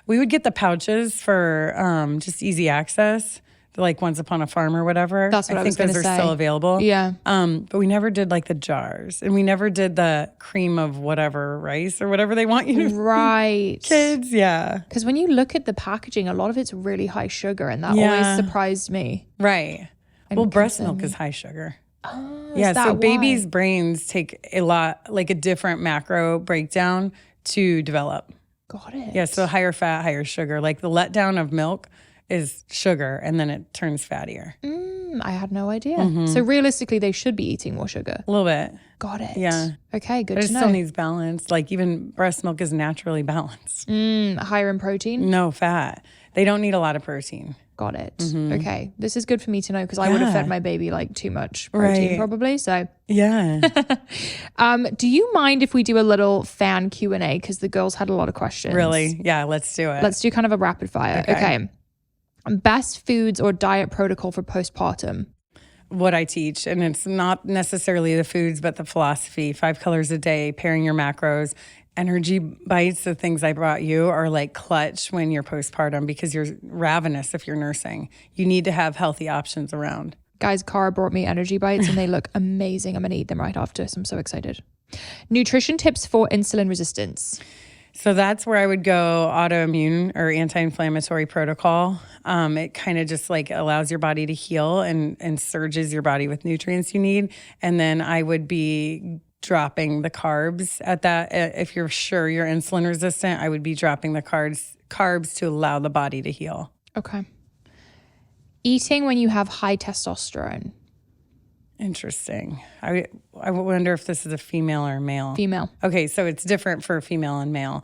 we would get the pouches for just easy access, like Once Upon a Farm or whatever. That's what I was going to say. I think those are still available. Yeah. But we never did like the jars, and we never did the cream of whatever rice or whatever they want you to Right. kids. Yeah. Because when you look at the packaging, a lot of it's really high sugar, and that always surprised me. Right. Well, breast milk is high sugar. Oh, Yeah. is that So why? babies' brains take like a different macro breakdown to develop. Got it. Yeah, so higher fat, higher sugar. Like the letdown of milk is sugar, and then it turns fattier. I had no idea. So realistically, they should be eating more sugar. A little bit. Got it. Yeah. Okay, good But it to know. still needs balance. Like even breast milk is naturally balanced. Higher in protein. No fat. They don't need a lot of protein. Got it. Okay, this is good for me to know because I would have fed my baby like too much protein probably. So Yeah. do you mind if we do a little fan Q&A because the girls had a lot of questions? Really? Yeah, let's do it. Let's do kind of a rapid fire. Okay. Best foods or diet protocol for postpartum? What I teach, and it's not necessarily the foods, but the philosophy. 5 colors a day, pairing your macros. Energy bites, the things I brought you, are like clutch when you're postpartum because you're ravenous if you're nursing. You need to have healthy options around. Guys, Cara brought me energy bites and they look amazing. I'm going to eat them right after, so I'm so excited. Nutrition tips for insulin resistance. So that's where I would go autoimmune or anti-inflammatory protocol. It kind of just like allows your body to heal and surges your body with nutrients you need. And then I would be dropping the carbs at that. If you're sure you're insulin resistant, I would be dropping the carbs to allow the body to heal. Okay. Eating when you have high testosterone. Interesting. I wonder if this is a female or a male. Female. Okay, so it's different for female and male.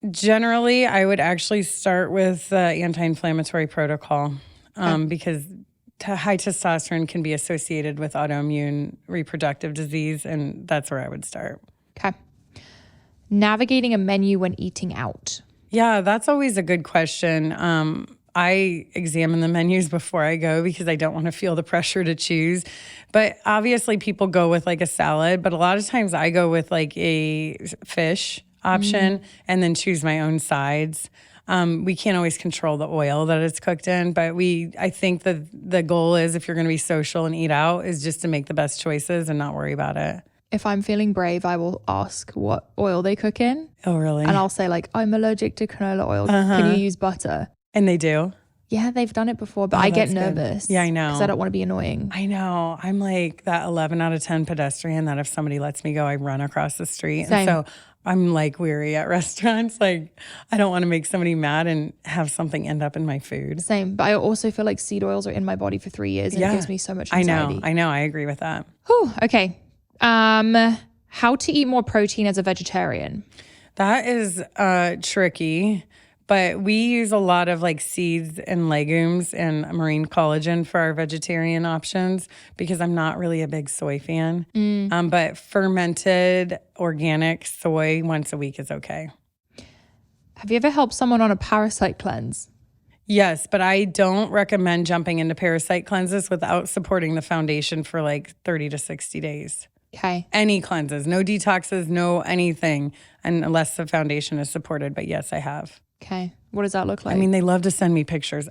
Generally, I would actually start with the anti-inflammatory protocol because high testosterone can be associated with autoimmune reproductive disease, and that's where I would start. Okay. Navigating a menu when eating out. Yeah, that's always a good question. I examine the menus before I go because I don't want to feel the pressure to choose. But obviously people go with like a salad, but a lot of times I go with like a fish option and then choose my own sides. We can't always control the oil that it's cooked in, but I think that the goal is, if you're going to be social and eat out, is just to make the best choices and not worry about it. If I'm feeling brave, I will ask what oil they cook in. Oh, really? And I'll say like, I'm allergic to canola oil. Can you use butter? And they do? Yeah, they've done it before, but I get nervous. Yeah, I know. Because I don't want to be annoying. I know. I'm like that 11 out of 10 pedestrian that if somebody lets me go, I run across the street. Same. And so I'm like weary at restaurants. Like I don't want to make somebody mad and have something end up in my food. Same. But I also feel like seed oils are in my body for 3 years and it gives me so much anxiety. I know. I agree with that. Whew, okay. How to eat more protein as a vegetarian? That is tricky. But we use a lot of like seeds and legumes and marine collagen for our vegetarian options because I'm not really a big soy fan. But fermented organic soy once a week is okay. Have you ever helped someone on a parasite cleanse? Yes, but I don't recommend jumping into parasite cleanses without supporting the foundation for like 30 to 60 days. Okay. Any cleanses, no detoxes, no anything, and unless the foundation is supported. But yes, I have. Okay. What does that look like? I mean, they love to send me pictures.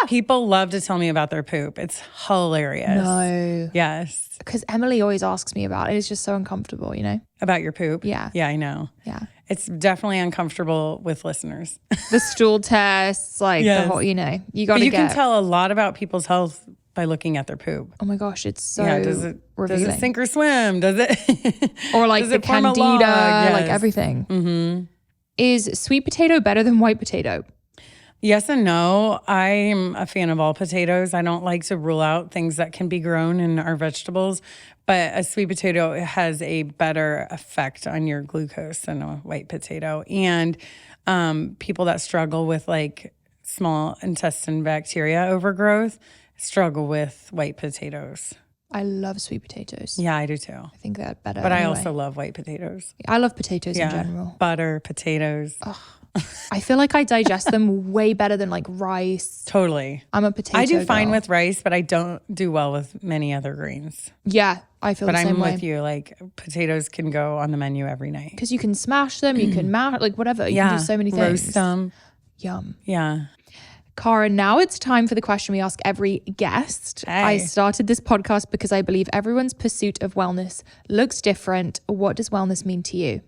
People love to tell me about their poop. It's hilarious. No. Yes. Because Emily always asks me about it. It's just so uncomfortable, you know? About your poop? Yeah. Yeah, I know. Yeah. It's definitely uncomfortable with listeners. The stool tests, like the whole, you know, you got to get. You can tell a lot about people's health by looking at their poop. Oh my gosh, it's so revealing. Does it sink or swim? Does it? Or like the candida, like everything. Mm-hmm. Is sweet potato better than white potato? Yes and no. I'm a fan of all potatoes. I don't like to rule out things that can be grown in our vegetables, but a sweet potato has a better effect on your glucose than a white potato. And people that struggle with like small intestine bacteria overgrowth struggle with white potatoes. I love sweet potatoes. Yeah, I do too. I think they're better. But anyway. I also love white potatoes. I love potatoes in general. Butter, potatoes. Ugh. I feel like I digest them way better than like rice. Totally. I'm a potato I do fine girl. with rice, but I don't do well with many other grains. Yeah, I feel the same way. But I'm with you. Like potatoes can go on the menu every night. Because you can smash them, you can mash, like whatever. You can do so many things. Roast them. Yum. Yeah. Cara, now it's time for the question we ask every guest. Hey. I started this podcast because I believe everyone's pursuit of wellness looks different. What does wellness mean to you?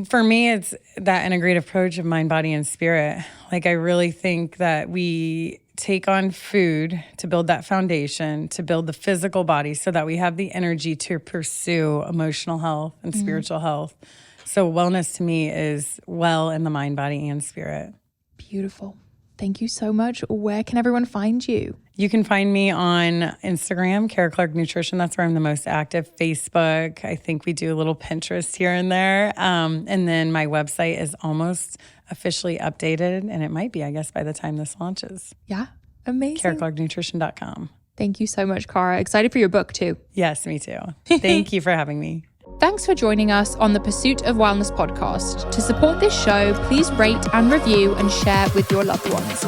For me, it's that integrative approach of mind, body, and spirit. Like I really think that we take on food to build that foundation, to build the physical body so that we have the energy to pursue emotional health and spiritual health. So wellness to me is well in the mind, body, and spirit. Beautiful. Thank you so much. Where can everyone find you? You can find me on Instagram, Cara Clark Nutrition. That's where I'm the most active. Facebook. I think we do a little Pinterest here and there. And then my website is almost officially updated. And it might be, I guess, by the time this launches. Yeah. Amazing. CaraClarkNutrition.com. Thank you so much, Cara. Excited for your book too. Yes, me too. Thank you for having me. Thanks for joining us on the Pursuit of Wellness podcast. To support this show, please rate and review and share with your loved ones.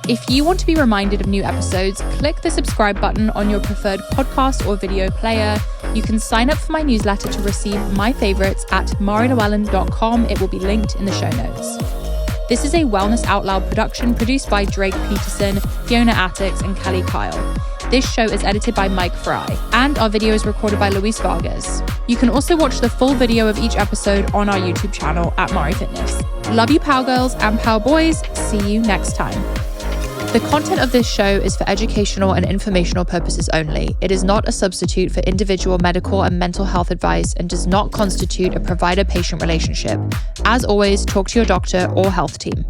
If you want to be reminded of new episodes, click the subscribe button on your preferred podcast or video player. You can sign up for my newsletter to receive my favorites at marilewellen.com. It will be linked in the show notes. This is a Wellness Out Loud production produced by Drake Peterson, Fiona Attix, and Kelly Kyle. This show is edited by Mike Fry, and our video is recorded by Luis Vargas. You can also watch the full video of each episode on our YouTube channel at Mari Fitness. Love you, Power Girls and Power Boys. See you next time. The content of this show is for educational and informational purposes only. It is not a substitute for individual medical and mental health advice and does not constitute a provider-patient relationship. As always, talk to your doctor or health team.